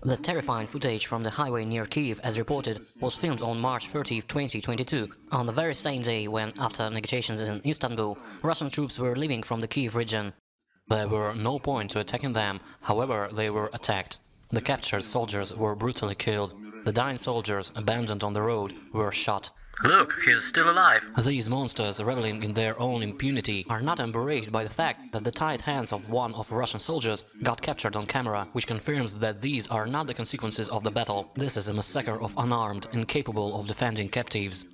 The terrifying footage from the highway near Kiev, as reported, was filmed on March 30, 2022, on the very same day when, after negotiations in Istanbul, Russian troops were leaving from the Kiev region. There were no point to attacking them, however they were attacked. The captured soldiers were brutally killed. The dying soldiers, abandoned on the road, were shot. Look, he's still alive. These monsters, reveling in their own impunity, are not embarrassed by the fact that the tight hands of one of Russian soldiers got captured on camera, which confirms that these are not the consequences of the battle. This is a massacre of unarmed, incapable of defending captives.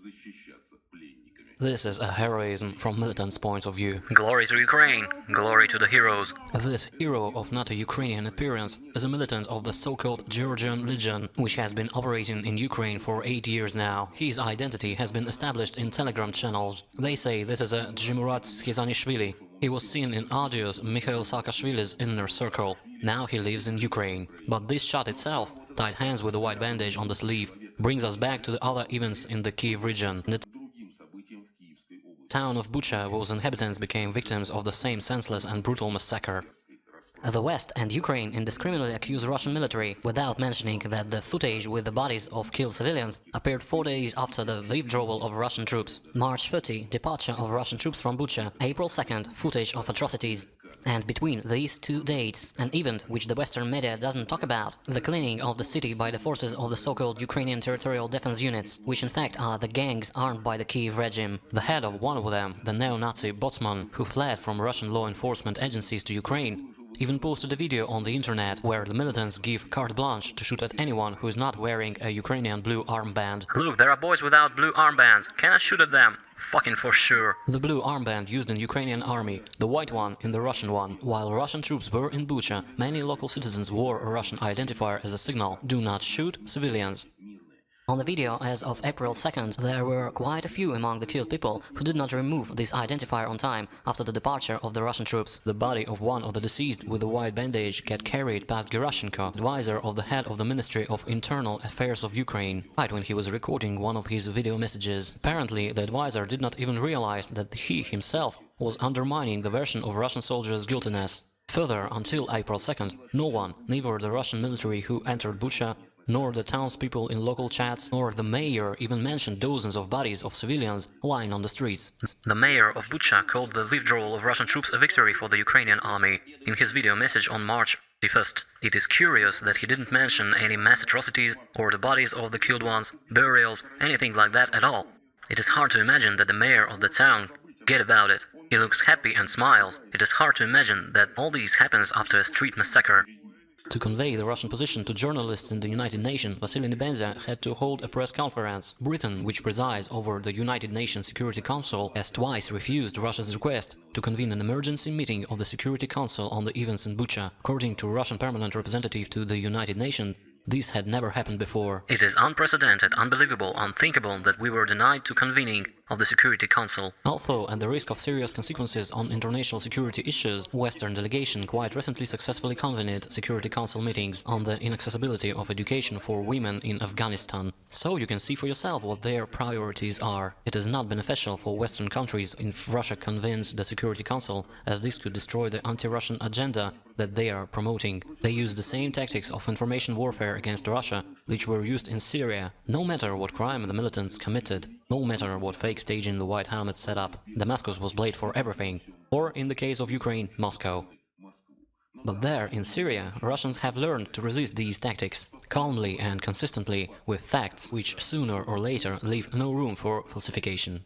This is a heroism from militants' point of view. Glory to Ukraine! Glory to the heroes! This hero of not a Ukrainian appearance is a militant of the so-called Georgian Legion, which has been operating in Ukraine for 8 years now. His identity has been established in Telegram channels. They say this is a Dzimurat Schizanishvili. He was seen in audios Mikhail Saakashvili's inner circle. Now he lives in Ukraine. But this shot itself, tied hands with a white bandage on the sleeve, brings us back to the other events in the Kiev region. The town of Bucha, whose inhabitants became victims of the same senseless and brutal massacre. The West and Ukraine indiscriminately accuse Russian military, without mentioning that the footage with the bodies of killed civilians appeared 4 days after the withdrawal of Russian troops. March 30, departure of Russian troops from Bucha. April 2nd, footage of atrocities. And between these two dates, an event which the Western media doesn't talk about, the cleaning of the city by the forces of the so-called Ukrainian Territorial Defense Units, which in fact are the gangs armed by the Kiev regime. The head of one of them, the neo-Nazi Botsman, who fled from Russian law enforcement agencies to Ukraine, even posted a video on the internet where the militants give carte blanche to shoot at anyone who is not wearing a Ukrainian blue armband. Look, there are boys without blue armbands. Can I shoot at them? Fucking for sure. The blue armband used in Ukrainian army, the white one in the Russian one. While Russian troops were in Bucha, many local citizens wore a Russian identifier as a signal: do not shoot civilians. On the video, as of April 2nd, there were quite a few among the killed people who did not remove this identifier on time after the departure of the Russian troops. The body of one of the deceased with the white bandage get carried past Gerashenko, advisor of the head of the Ministry of Internal Affairs of Ukraine, right when he was recording one of his video messages. Apparently, the advisor did not even realize that he himself was undermining the version of Russian soldiers' guiltiness. Further, until April 2nd, no one, neither the Russian military who entered Bucha, nor the townspeople in local chats, nor the mayor even mentioned dozens of bodies of civilians lying on the streets. The mayor of Bucha called the withdrawal of Russian troops a victory for the Ukrainian army in his video message on March 21st. It is curious that he didn't mention any mass atrocities or the bodies of the killed ones, burials, anything like that at all. It is hard to imagine that the mayor of the town get about it. He looks happy and smiles. It is hard to imagine that all this happens after a street massacre. To convey the Russian position to journalists in the United Nations, Vasily Nebenzia had to hold a press conference. Britain, which presides over the United Nations Security Council, has twice refused Russia's request to convene an emergency meeting of the Security Council on the events in Bucha. According to Russian permanent representative to the United Nations, this had never happened before. It is unprecedented, unbelievable, unthinkable that we were denied to convening of the Security Council. Although, at the risk of serious consequences on international security issues, Western delegation quite recently successfully convened Security Council meetings on the inaccessibility of education for women in Afghanistan. So you can see for yourself what their priorities are. It is not beneficial for Western countries if Russia convenes the Security Council, as this could destroy the anti-Russian agenda that they are promoting. They use the same tactics of information warfare against Russia, which were used in Syria. No matter what crime the militants committed, no matter what fake staging the White Helmets set up, Damascus was blamed for everything. Or, in the case of Ukraine, Moscow. But there, in Syria, Russians have learned to resist these tactics, calmly and consistently, with facts which sooner or later leave no room for falsification.